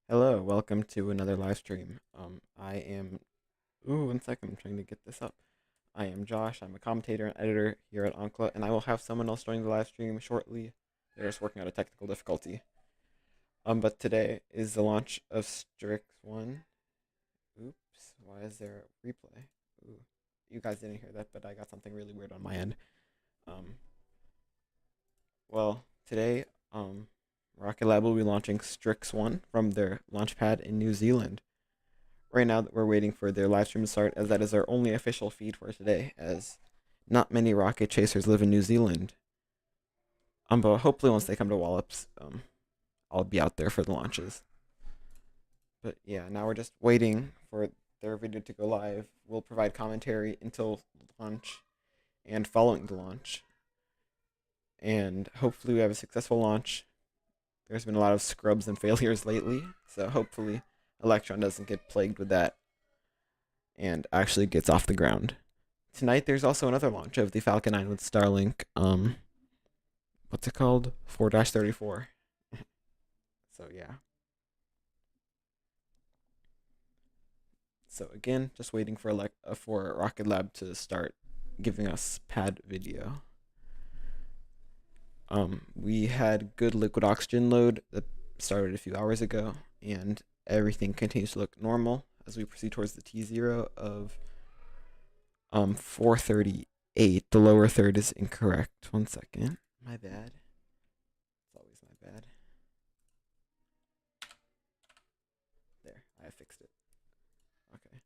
Hello, welcome to another live stream. I am, ooh, one second, I'm trying to get this up. I am Josh, I'm a commentator and editor here at Onkla, and I will have someone else join the live stream shortly. They're just working out a technical difficulty. But today is the launch of StriX-1. Oops, why is there a replay? Ooh, you guys didn't hear that, but I got something really weird on my end. Um, today, Rocket Lab will be launching StriX-1 from their launch pad in New Zealand. Right now we're waiting for their live stream to start, as that is our only official feed for today, as not many rocket chasers live in New Zealand. But hopefully once they come to Wallops, I'll be out there for the launches. But yeah, now we're just waiting for their video to go live. We'll provide commentary until launch and following the launch. And hopefully we have a successful launch. There's been a lot of scrubs and failures lately, so hopefully Electron doesn't get plagued with that and actually gets off the ground. Tonight there's also another launch of the Falcon 9 with Starlink. What's it called? 4-34. So yeah. So again, just waiting for Rocket Lab to start giving us pad video. We had good liquid oxygen load that started a few hours ago, and everything continues to look normal as we proceed towards the T0 of 438. The lower third is incorrect. One second. My bad. It's always my bad. There, I fixed it. Okay.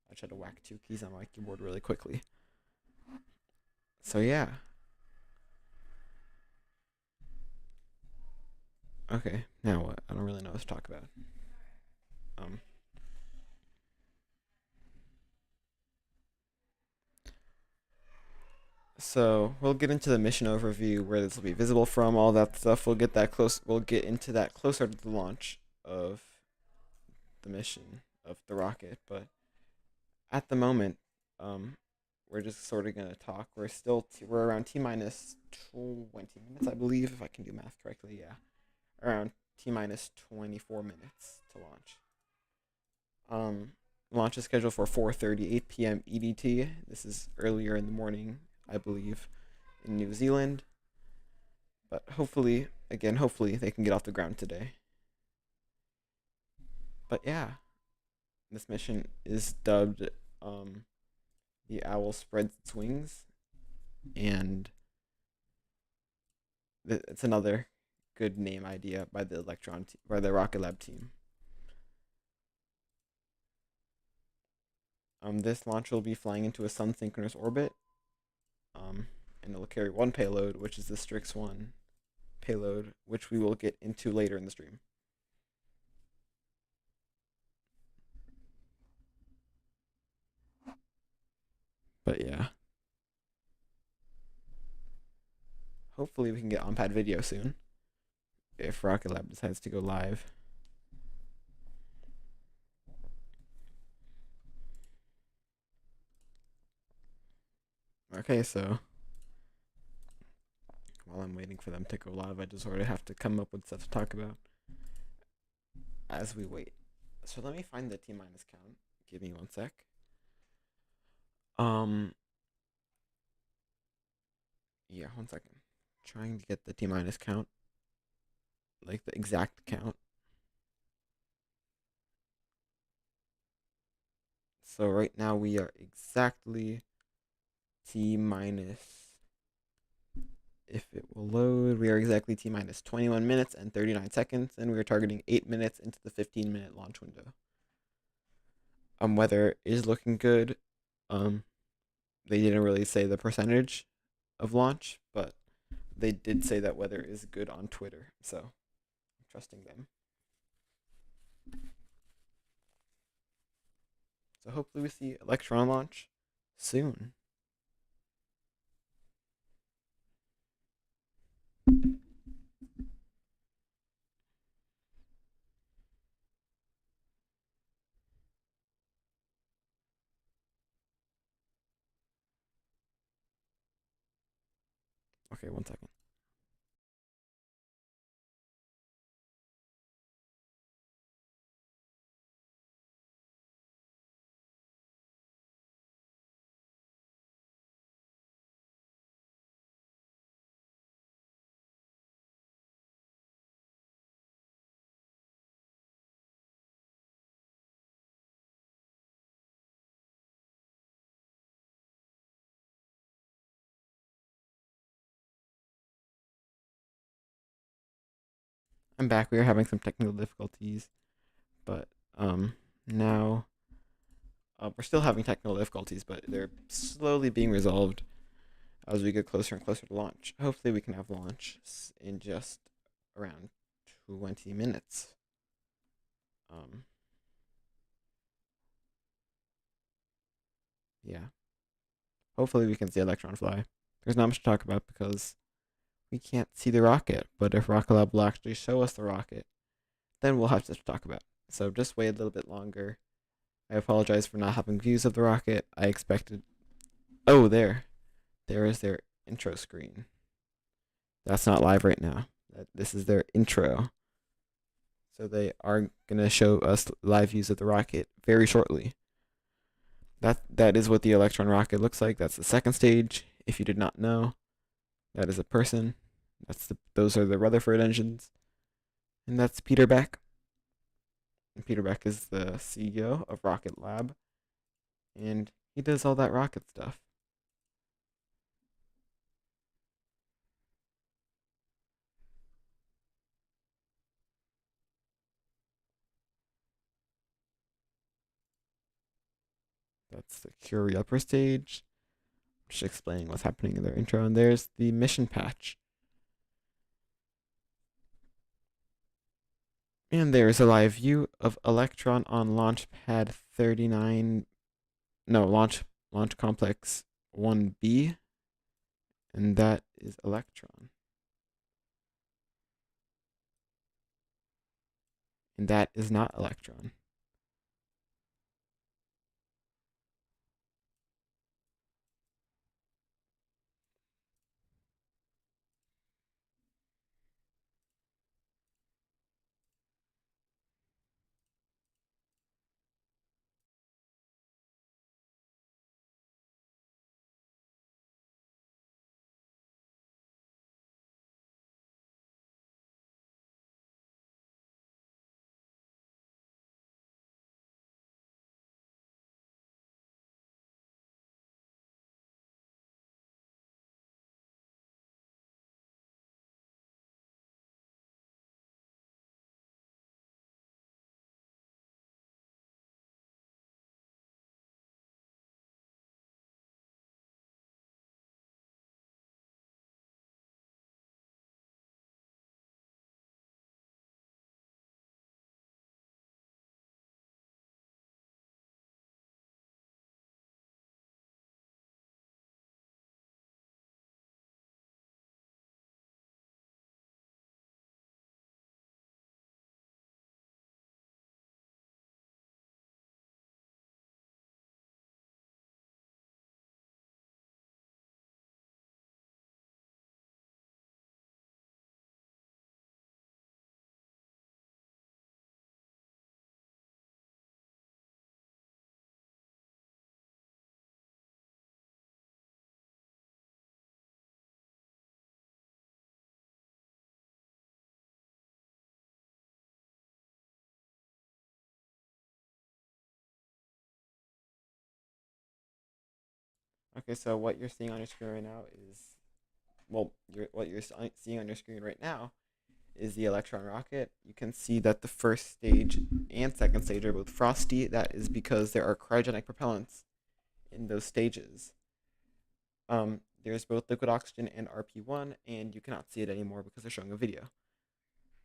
I tried to whack two keys on my keyboard really quickly. So yeah. Okay, now what? I don't really know what to talk about. Um so we'll get into the mission overview, where this will be visible from, all that stuff. We'll get into that closer to the launch of the mission of the rocket, but at the moment, um we're just sort of gonna talk. We're around T minus 20 minutes, I believe, if I can do math correctly. Yeah, around T minus 24 minutes to launch. Um, Launch is scheduled for 4:38 p.m. EDT. This is earlier in the morning, I believe, in New Zealand. But hopefully they can get off the ground today. But yeah, this mission is dubbed "The Owl Spreads Its Wings," and it's another good name idea by by the Rocket Lab team. This launch will be flying into a sun synchronous orbit, um, and it'll carry one payload, which is the StriX-1 payload, which we will get into later in the stream. But yeah, hopefully we can get on-pad video soon if Rocket Lab decides to go live. Okay, so while I'm waiting for them to go live, I just sort of have to come up with stuff to talk about as we wait. So let me find the T minus count. Give me one sec. Um, yeah, one second. Trying to get the T minus count, like the exact count. So right now we are exactly T minus, if it will load, we are exactly T minus 21 minutes and 39 seconds, and we are targeting 8 minutes into the 15-minute launch window. Weather is looking good. They didn't really say the percentage of launch, but they did say that weather is good on Twitter, so I'm trusting them. So hopefully we see Electron launch soon. Okay, one second. I'm back. We were having some technical difficulties, but now we're still having technical difficulties, but they're slowly being resolved as we get closer and closer to launch. Hopefully, we can have launch in just around 20 minutes. Um, yeah. Hopefully, we can see Electron fly. There's not much to talk about because we can't see the rocket, but if Rocket Lab will actually show us the rocket, then we'll have stuff to talk about. So just wait a little bit longer. I apologize for not having views of the rocket. I expected. Oh, there. There is their intro screen. That's not live right now. This is their intro. So they are going to show us live views of the rocket very shortly. That is what the Electron rocket looks like. That's the second stage. If you did not know, that is a person. Those are the Rutherford engines. And that's Peter Beck. And Peter Beck is the CEO of Rocket Lab. And he does all that rocket stuff. That's the Curie upper stage. Just explaining what's happening in their intro. And there's the mission patch. And there's a live view of Electron on launch pad 39. No, launch complex 1B. And that is Electron. And that is not Electron. Okay, so what you're seeing on your screen right now is, well, what you're seeing on your screen right now is the Electron rocket. You can see that the first stage and second stage are both frosty. That is because there are cryogenic propellants in those stages. There's both liquid oxygen and RP1, and you cannot see it anymore because they're showing a video.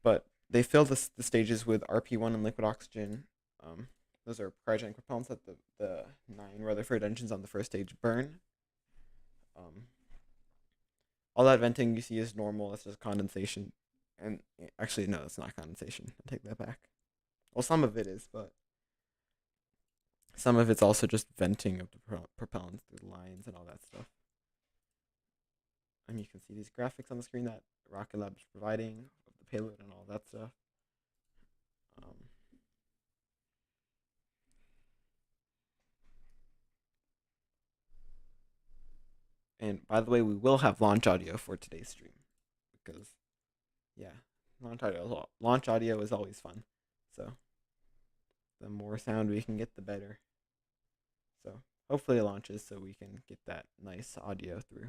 But they fill the stages with RP1 and liquid oxygen. Those are cryogenic propellants that the 9 Rutherford engines on the first stage burn. Um, all that venting you see is normal. It's just condensation. And actually, no, it's not condensation. I take that back. Well, some of it is, but some of it's also just venting of the propellants through the lines and all that stuff. And you can see these graphics on the screen that Rocket Lab is providing of the payload and all that stuff. Um, and by the way, we will have launch audio for today's stream because, yeah, launch audio is always fun. So the more sound we can get, the better. So hopefully it launches so we can get that nice audio through.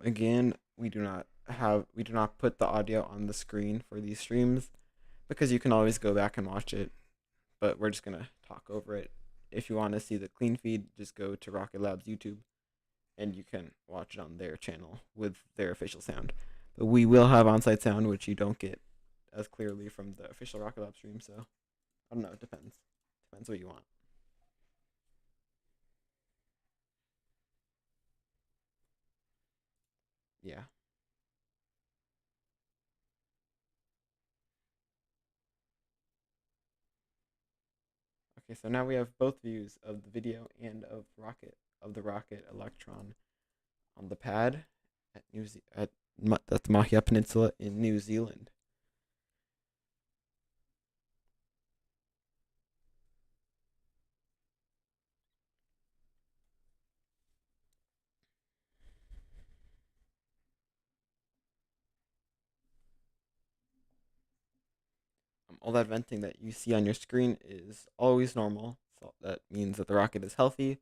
Again, we do not put the audio on the screen for these streams because you can always go back and watch it. But we're just gonna talk over it. If you want to see the clean feed, just go to Rocket Lab's YouTube and you can watch it on their channel with their official sound. But we will have on-site sound, which you don't get as clearly from the official Rocket Lab stream. So I don't know. It depends. Depends what you want. Yeah. Okay. So now we have both views of the video and of the rocket Electron on the pad at the Mahia Peninsula in New Zealand. All that venting that you see on your screen is always normal. So that means that the rocket is healthy,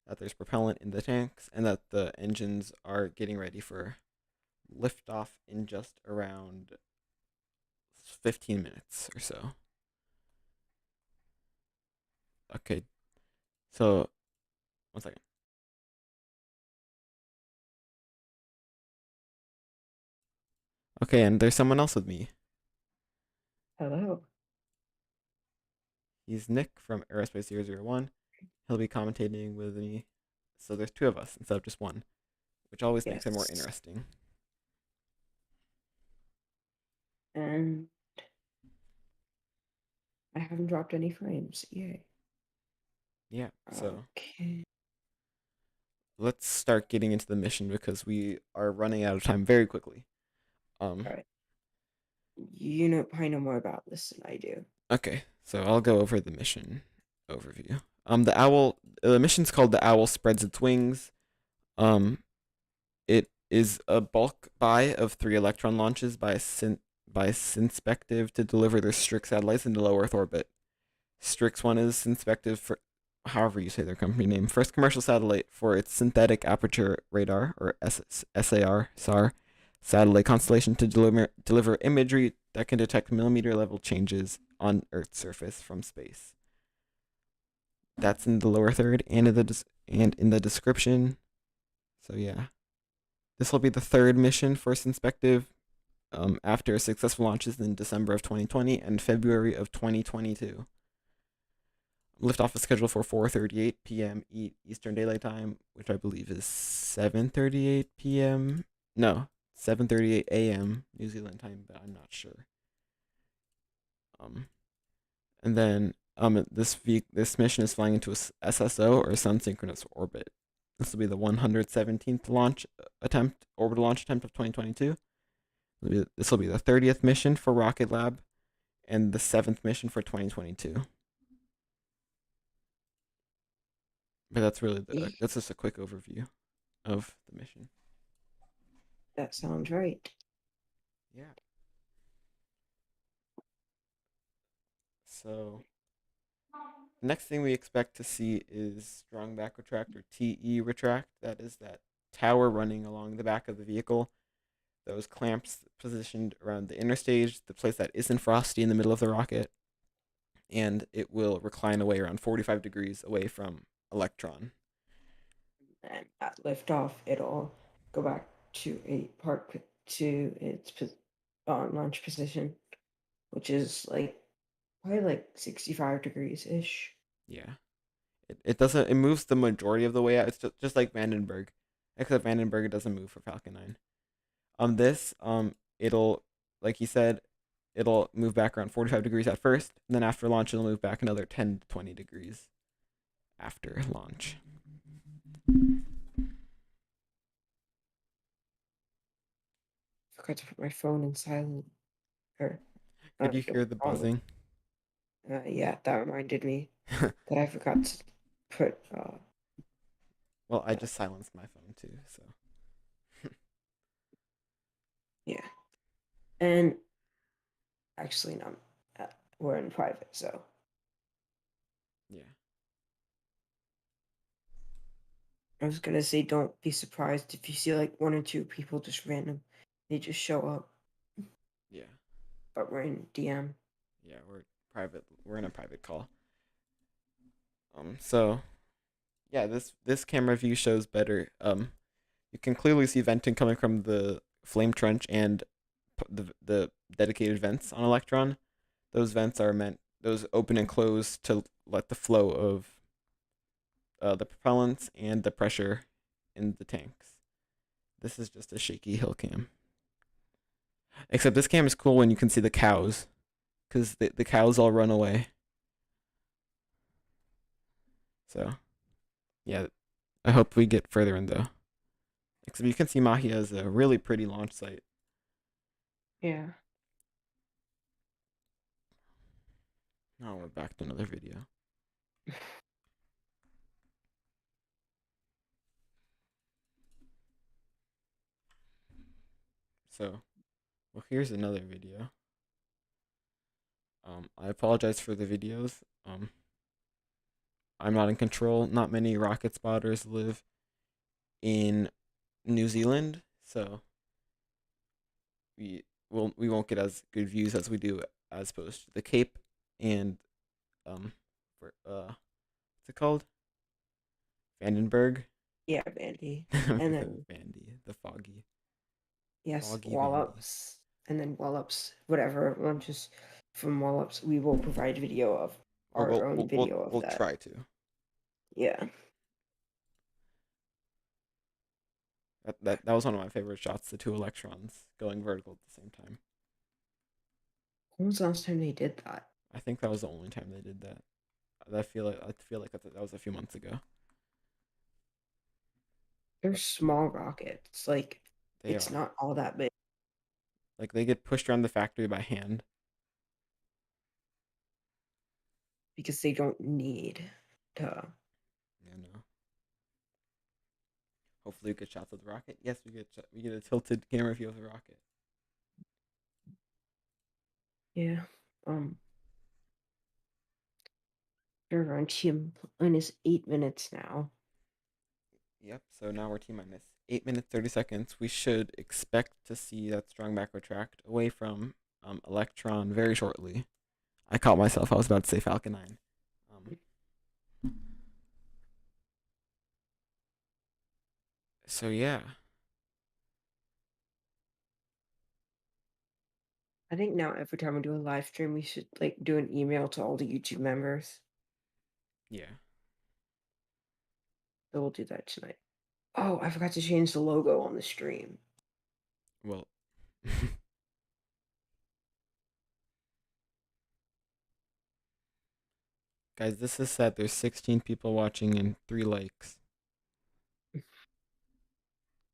that there's propellant in the tanks, and that the engines are getting ready for liftoff in just around 15 minutes or so. Okay, so 1 second. Okay, and there's someone else with me. Hello. He's Nick from Aerospace 001. He'll be commentating with me. So there's two of us instead of just one, which always makes it more Yes. interesting. And I haven't dropped any frames. Yay. Yeah, so Okay. let's start getting into the mission because we are running out of time very quickly. Um, All right. I know more about this than I do. okay, so I'll go over the mission overview. The mission's called The Owl Spreads Its Wings. Um, it is a bulk buy of 3 Electron launches by Synspective to deliver their StriX satellites into low Earth orbit. StriX-1 is Synspective for however you say their company name, first commercial satellite for its synthetic aperture radar or SAR satellite constellation to deliver imagery that can detect millimeter level changes on Earth's surface from space. That's in the lower third and in the description. So yeah, this will be the third mission for Synspective after successful launches in December of 2020 and February of 2022. Liftoff is scheduled for 4:38 p.m. Eastern Daylight Time, which I believe is 7:38 p.m. No, 7:38 a.m. New Zealand time, but I'm not sure. Um, and then this mission is flying into a SSO or Sun Synchronous Orbit. This will be the 117th orbital launch attempt of 2022. This will be the 30th mission for Rocket Lab, and the 7th mission for 2022. But that's just a quick overview of the mission. That sounds right. Yeah. So next thing we expect to see is strong back retract or TE retract. That is that tower running along the back of the vehicle. Those clamps positioned around the inner stage, the place that isn't frosty in the middle of the rocket, and it will recline away around 45 degrees away from Electron. And at liftoff, it'll go back to its launch position, which is probably 65 degrees ish. Yeah. It doesn't, it moves the majority of the way out. It's just like Vandenberg, except Vandenberg doesn't move for Falcon 9. It'll, like he said, it'll move back around 45 degrees at first, and then after launch, it'll move back another 10 to 20 degrees after launch. Forgot to put my phone in silent. Or Could you hear the on. buzzing? Yeah, that reminded me that I forgot to put. Well, I just silenced my phone too, so. Yeah, and actually, no, we're in private, so Yeah. I was gonna say, don't be surprised if you see like one or two people just random. They just show up, Yeah, but we're in DM. yeah, we're private. We're in a private call. So yeah, this camera view shows better. You can clearly see venting coming from the flame trench and the dedicated vents on Electron. Those vents are meant those open and close to let the flow of the propellants and the pressure in the tanks. This is just a shaky hill cam. Except this cam is cool when you can see the cows, because the cows all run away. So yeah, I hope we get further in though. Except you can see Mahia is a really pretty launch site. Yeah. Now we're back to another video. So, well, here's another video. I apologize for the videos. I'm not in control. Not many rocket spotters live in New Zealand, so we won't get as good views as we do as opposed to the Cape and for what's it called? Vandenberg. Yeah, Vandy. And then Vandy, the yes, foggy Vandy. Wallops. And then Wallops, whatever launches from Wallops, we will provide video of Or our own video of we'll that. try to. Yeah. That was one of my favorite shots. The two electrons going vertical at the same time. When was the last time they did that? I think that was the only time they did that. I feel like that was a few months ago. They're small rockets. Like, They it's are not all that big like they get pushed around the factory by hand. because they don't need to. You know. Hopefully, we get shots of the rocket. Yes, we get a tilted camera view of the rocket. Yeah. Um, they're around T minus 8 minutes now. Yep. So now we're T minus 8 minutes 30 seconds. We should expect to see that strong back retract away from Electron very shortly. I caught myself. I was about to say Falcon 9. Um, so yeah, I think now every time we do a live stream, we should like do an email to all the YouTube members. yeah. So we'll do that tonight. Oh, I forgot to change the logo on the stream. Well, guys, this is sad. There's 16 people watching and 3 likes.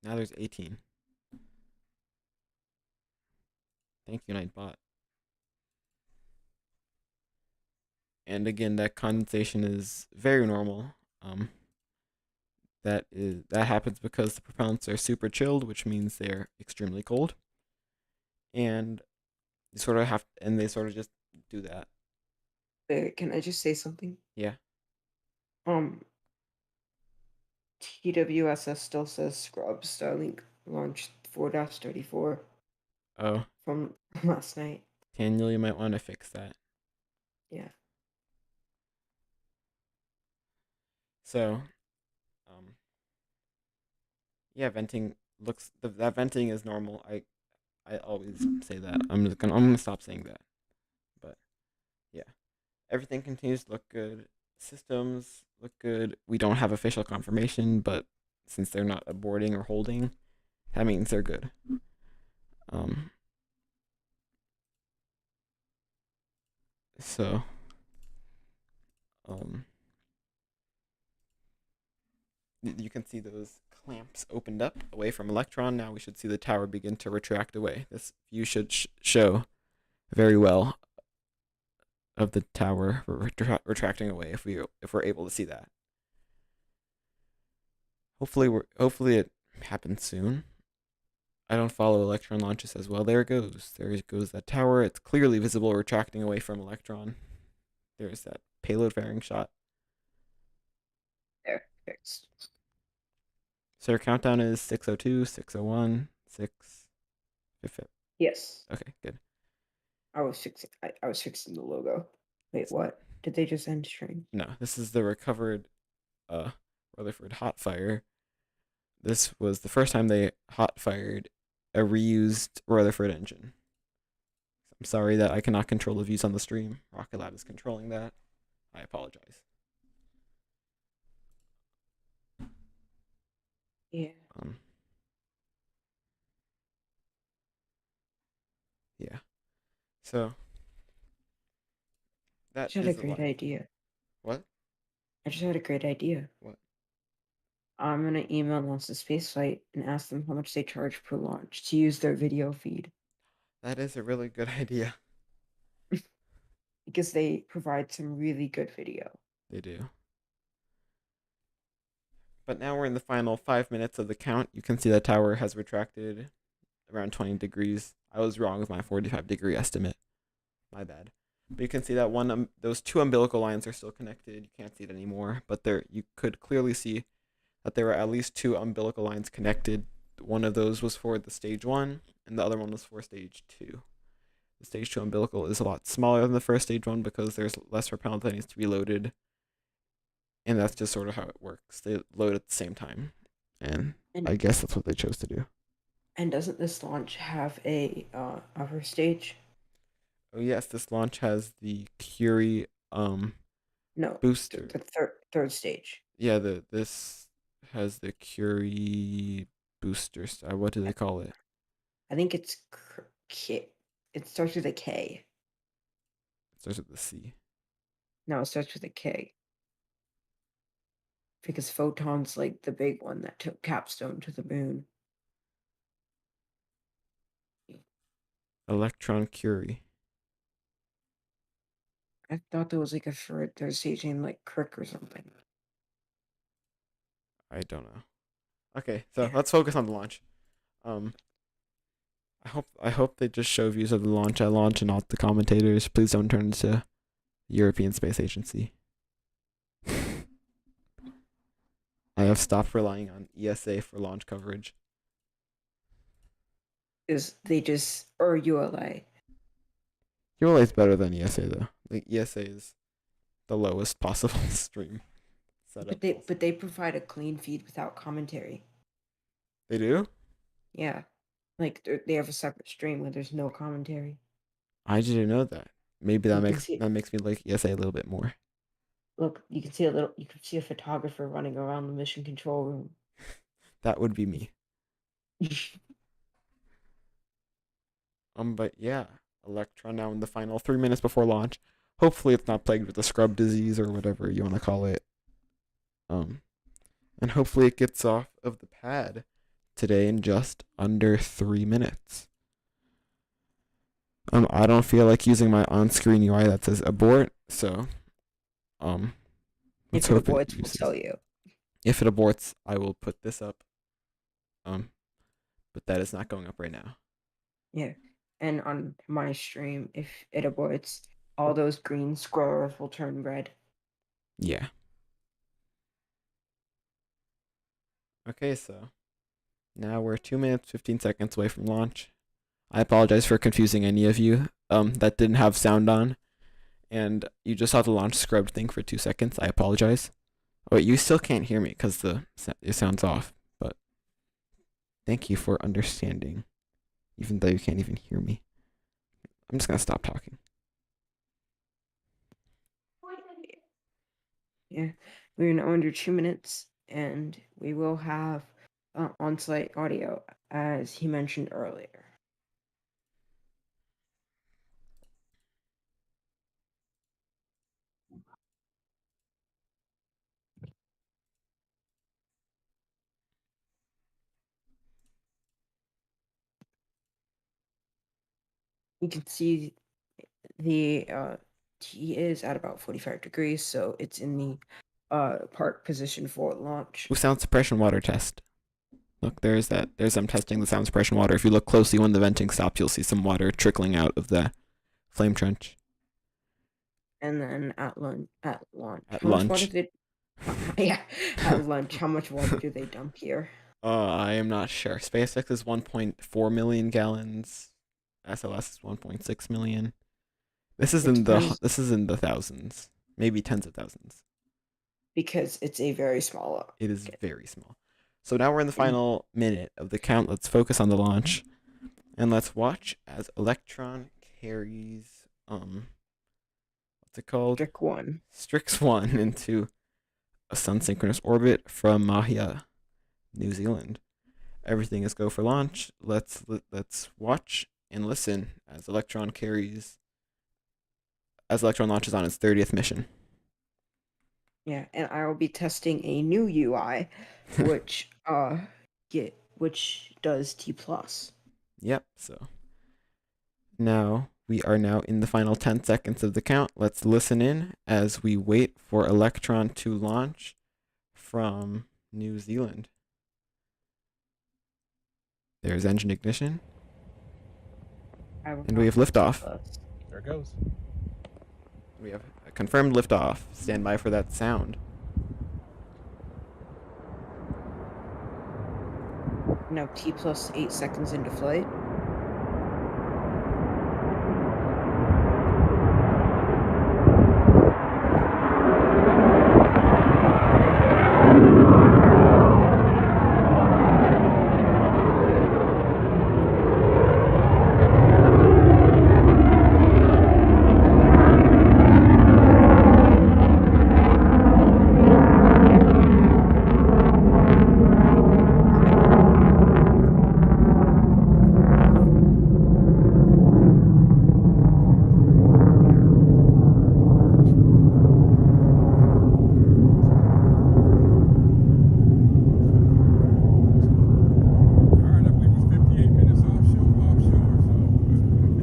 Now there's 18. Thank you, Nightbot. And again, that condensation is very normal. Um, that happens because the propellants are super chilled, which means they're extremely cold, and they sort of just do that. Can I just say something? Yeah. Um, TWSS still says Scrub Starlink launched 4-34 Oh, from last night. Daniel, you might want to fix that. Yeah. So, um, yeah, venting that venting is normal. I always say that. I'm gonna stop saying that. But yeah, everything continues to look good. Systems look good. We don't have official confirmation, but since they're not aborting or holding, that means they're good. Um, so, um, you can see those clamps opened up away from Electron. Now we should see the tower begin to retract away. This view should show very well of the tower retracting away if we're able to see that. Hopefully it happens soon. I don't follow Electron launches as well. There it goes. There goes that tower. It's clearly visible retracting away from Electron. There's that payload fairing shot. There, fixed. So your countdown is 6:02, 6:01, 6. Yes. Okay, good. I was fixing the logo. Wait, what? Did they just end stream? No, this is the recovered uh Rutherford hot fire. This was the first time they hot fired a reused Rutherford engine. I'm sorry that I cannot control the views on the stream. Rocket Lab is controlling that. I apologize. Yeah. Um, yeah. So I that just had a is the great live. idea. What? I just had a great idea. What? I'm gonna email NASA Spaceflight and ask them how much they charge per launch to use their video feed That is a really good idea. because they provide some really good video. They do. But now we're in the final 5 minutes of the count. You can see the tower has retracted around 20 degrees. I was wrong with my 45-degree estimate. My bad. But you can see that those two umbilical lines are still connected. You can't see it anymore, but you could clearly see that there were at least two umbilical lines connected. One of those was for the stage 1, and the other one was for stage 2. The stage 2 umbilical is a lot smaller than the first stage 1 because there's less propellant that needs to be loaded, and that's just sort of how it works. They load at the same time, and And I guess that's what they chose to do. and doesn't this launch have a upper stage? Oh yes, this launch has the Curie No, booster. the third stage. Yeah, this has the Curie booster. What do they call it? I think it's K. It starts with a K. It starts with the C. No, it starts with a K. Because Photon's like the big one that took Capstone to the moon. Electron Curie. I thought there was like a third stage named like Crick or something. I don't know. Okay, so Yeah. let's focus on the launch. Um, I hope they just show views of the launch at launch and not the commentators. Please don't turn into European Space Agency. I have stopped relying on ESA for launch coverage. Is they just or ULA. ULA is better than ESA though. Like ESA is the lowest possible stream setup. But they provide a clean feed without commentary. They do? Yeah. Like they have a separate stream where there's no commentary. I didn't know that. Maybe that You can makes see that makes me like ESA a little bit more. look, you can see a photographer running around the mission control room. That would be me. But yeah, Electron now in the final 3 minutes before launch. Hopefully, it's not plagued with a scrub disease or whatever you want to call it. Um, and hopefully it gets off of the pad today in just under 3 minutes. I don't feel like using my on-screen UI that says abort, so um, let's If it hope it avoids, we'll uses. tell you. If it aborts, I will put this up. But that is not going up right now. Yeah. And on my stream, if it aborts, all those green squares will turn red. Yeah. Okay, so now we're 2 minutes 15 seconds away from launch. I apologize for confusing any of you that didn't have sound on, and you just saw the launch scrubbed thing for 2 seconds. I apologize. Oh, you still can't hear me because it sounds off, but thank you for understanding, even though you can't even hear me. I'm just gonna stop talking. Yeah. We're now under 2 minutes, and we will have on-site audio, as he mentioned earlier. You can see the T is at about 45 degrees, so it's in the park position for launch. Ooh, sound suppression water test. Look, there's that. There's them testing the sound suppression water. If you look closely when the venting stops, you'll see some water trickling out of the flame trench. And then at launch, At how much water lunch. did? Yeah, at lunch, how much water do they dump here? I am not sure. SpaceX is 1.4 million gallons. SLS is 1.6 million. It depends This is in the thousands, maybe tens of thousands. because it's a very small It is rocket. very small. So now we're in the And final minute of the count. Let's focus on the launch and let's watch as Electron carries what's it called? StriX-1. StriX-1 into a sun synchronous orbit from Mahia, New Zealand. Everything is go for launch. Let's watch and listen as Electron launches on its 30th mission. Yeah, and I will be testing a new UI, which which does T plus. Yep. So now we are now in the final 10 seconds of the count. Let's listen in as we wait for Electron to launch from New Zealand. There's engine ignition, I will and we not have have T liftoff. plus. There it goes. We have a confirmed liftoff. Stand by for that sound. Now T plus 8 seconds into flight.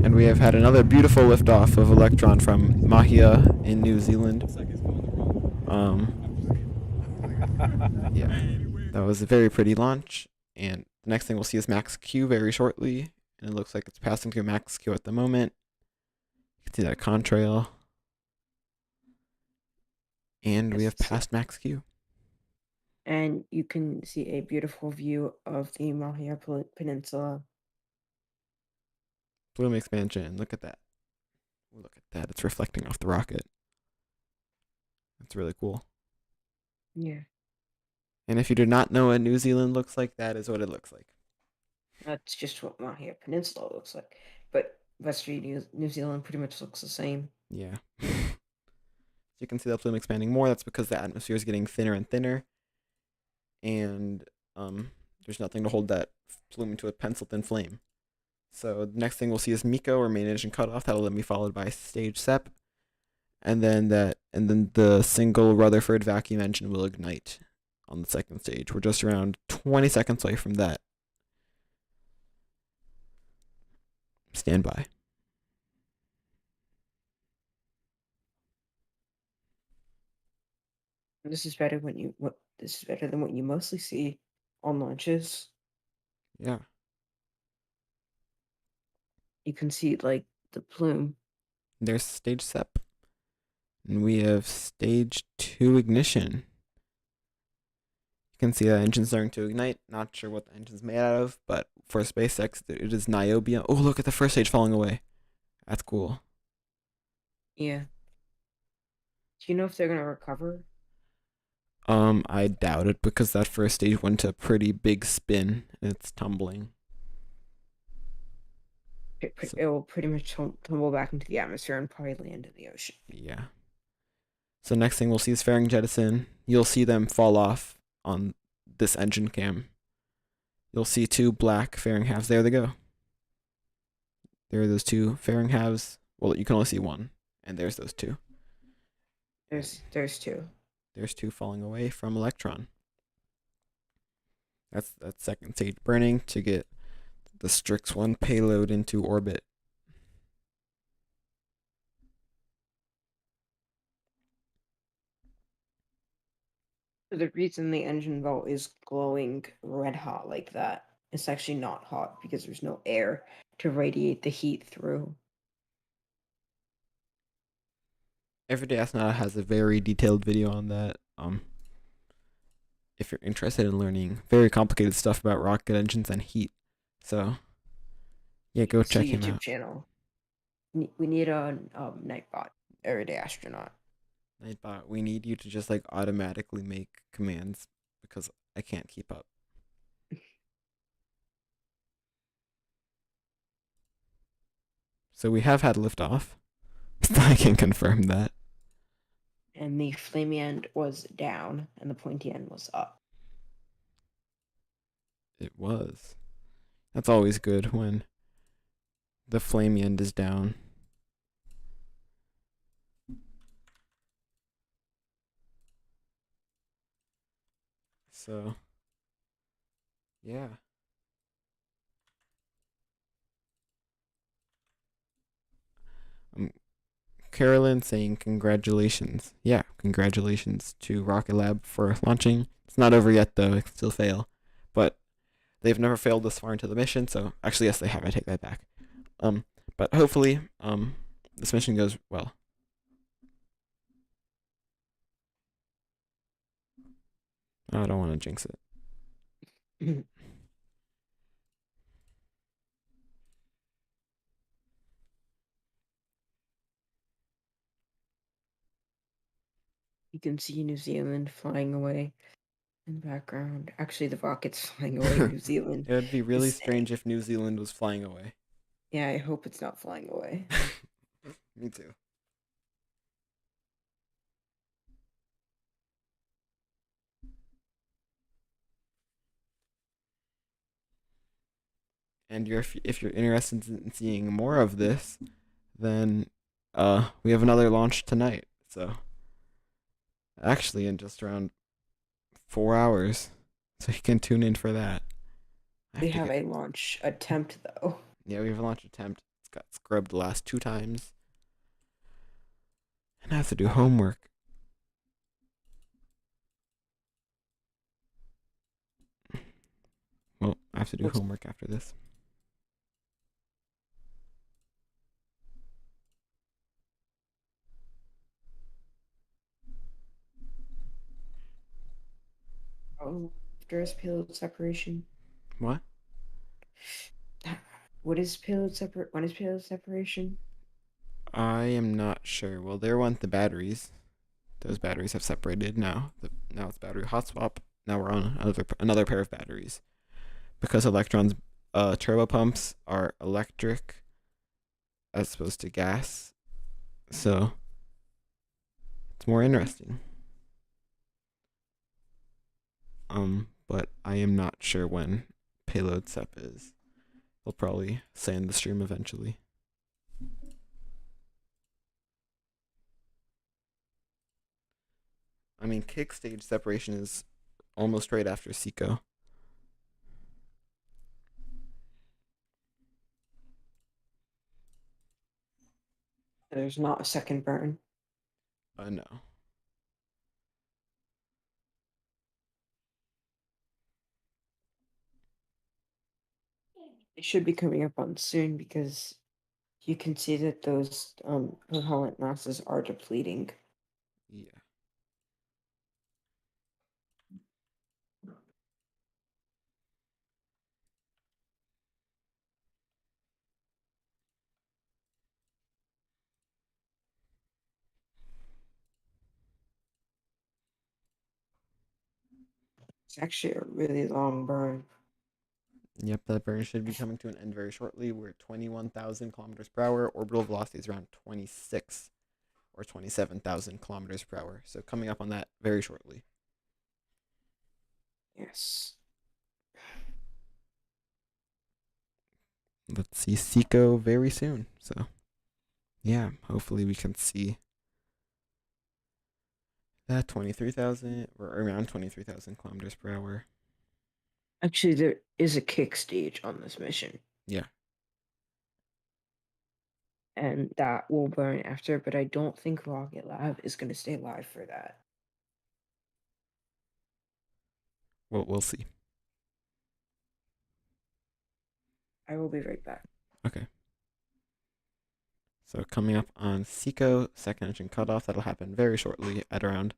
And we have had another beautiful liftoff of Electron from Mahia in New Zealand. Yeah, that was a very pretty launch. And the next thing we'll see is Max Q very shortly. And it looks like it's passing through Max Q at the moment. You can see that contrail. And we have passed Max Q. And you can see a beautiful view of the Mahia Peninsula. Bloom expansion. Look at that. Look at that. It's reflecting off the rocket. That's really cool. Yeah, And if you do not know what New Zealand looks like, that is what it looks like. that's just what Mahia Peninsula looks like. But Western New Zealand pretty much looks the same. Yeah. You can see that plume expanding more. That's because the atmosphere is getting thinner and thinner. And there's nothing to hold that plume into a pencil thin flame. So the next thing we'll see is Miko, or main engine cutoff. That'll then be followed by stage SEP. And then the single Rutherford vacuum engine will ignite on the second stage. We're just around 20 seconds away from that. Stand by. This is better this is better than what you mostly see on launches. Yeah. You can see like the plume. There's stage SEP. And we have stage 2 ignition. You can see the engine starting to ignite. Not sure what the engine's made out of, but for SpaceX, it is niobium. Oh, look at the first stage falling away. That's cool. Yeah. Do you know if they're gonna recover? I doubt it because that first stage went a pretty big spin and it's tumbling. It will pretty much tumble back into the atmosphere and probably land in the ocean. Yeah. So next thing we'll see is fairing jettison. You'll see them fall off on this engine cam. You'll see 2 black fairing halves. There they go. There are those 2 fairing halves. Well, you can only see 1, and there's those 2. There's 2. There's 2 falling away from Electron. That's second stage burning to get the StriX-1 payload into orbit. The reason the engine belt is glowing red hot like that, it's actually not hot because there's no air to radiate the heat through. Everyday Astronaut has a very detailed video on that. if you're interested in learning very complicated stuff about rocket engines and heat. So yeah, go It's a check him YouTube out. channel. We need a Nightbot, everyday astronaut. Nightbot, we need you to just like automatically make commands because I can't keep up. So we have had liftoff. I can confirm that. And the flamey end was down, and the pointy end was up. It was. That's always good when the flame end is down. So, yeah. Um, Carolyn saying congratulations. Yeah, congratulations to Rocket Lab for launching. It's not over yet though, it can still fail. But they've never failed this far into the mission, so actually yes they have, I take that back. Um but hopefully this mission goes well. I don't want to jinx it. You can see New Zealand flying away in the background. Actually, the rocket's flying away. New Zealand It would be is really staying. strange if New Zealand was flying away. Yeah, I hope it's not flying away. Me too. And if you're interested in seeing more of this, then we have another launch tonight. So actually in just around 4 hours. So you can tune in for that. I We have to have get a launch attempt, though. Yeah, we have a launch attempt. It's got scrubbed the last 2 times. And I have to do homework. Well, I have to do What's homework after this. after is payload separation? What? What is payload separate? When is payload separation? I am not sure. Well, there went the batteries. Those batteries have separated now. Now it's battery hot swap. Now we're on another pair of batteries because Electron's turbo pumps are electric as opposed to gas. So it's more interesting. But I am not sure when payload sep is. They'll probably say in the stream eventually. I mean, kick stage separation is almost right after Seco. There's not a second burn. No. It should be coming up on soon because you can see that those propellant masses are depleting. Yeah. It's actually a really long burn. Yep, that burn should be coming to an end very shortly. We're at 21,000 kilometers per hour. Orbital velocity is around 26 or 27,000 kilometers per hour. So coming up on that very shortly. Yes. Let's see Seco very soon. So yeah, hopefully we can see that 23,000 or around 23,000 kilometers per hour. Actually, there is a kick stage on this mission. Yeah. And that will burn after, but I don't think Rocket Lab is going to stay alive for that. Well, we'll see. I will be right back. Okay. So coming up on Seco, second engine cutoff. That'll happen very shortly at around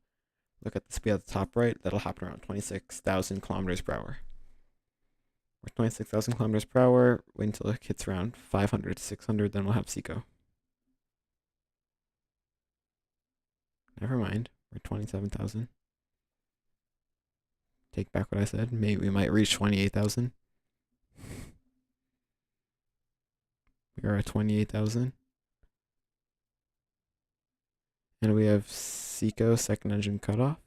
look at the speed at the top right. That'll happen around 26,000 kilometers per hour. We're 26,000 kilometers per hour. Wait until it hits around 500 to 600, then we'll have Seco. Never mind. We're 27,000. Take back what I said. Maybe we might reach 28,000. We are at 28,000. And we have Seco, second engine cutoff.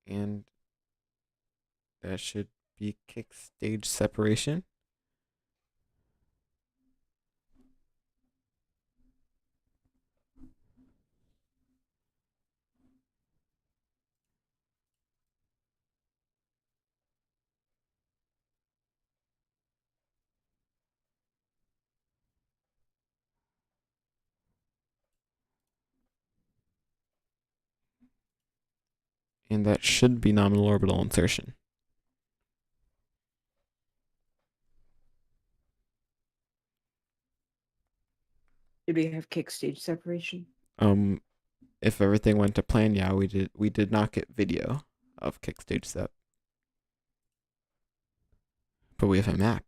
And that should be kick stage separation. And that should be nominal orbital insertion. Did we have kick stage separation? If everything went to plan, yeah, we did. We did not get video of kick stage step, but we have a map.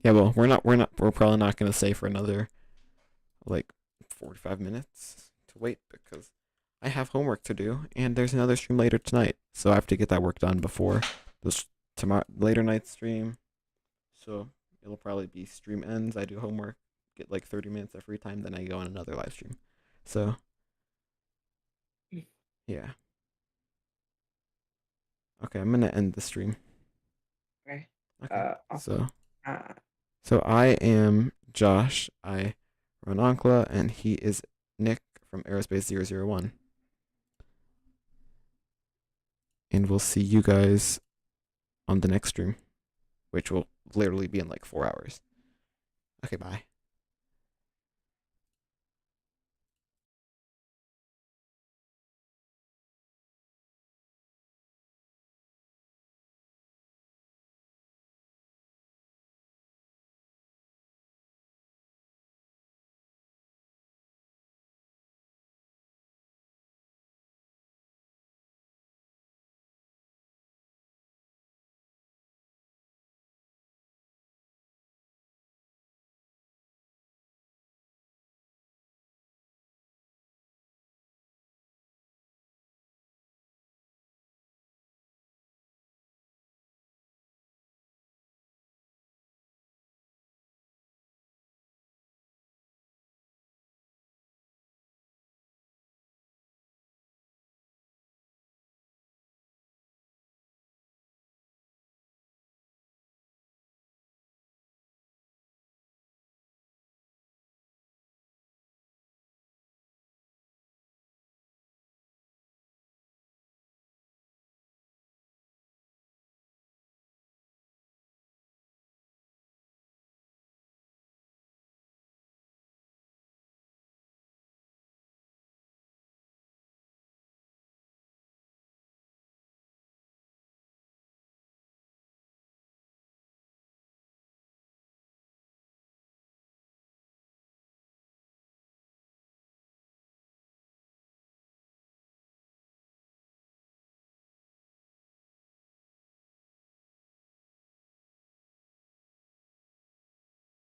Yeah, well, we're probably not gonna stay for another like 45 minutes to wait because I have homework to do and there's another stream later tonight, so I have to get that work done before this tomorrow later night stream. So it'll probably be stream ends. I do homework, get like 30 minutes of free time, then I go on another live stream. So yeah. Okay, I'm gonna end the stream. Okay. Okay. Awesome. Uh, So I am Josh. I run Ankla, and he is Nick from Aerospace 001. And we'll see you guys on the next stream, which will literally be in like 4 hours. Okay, bye.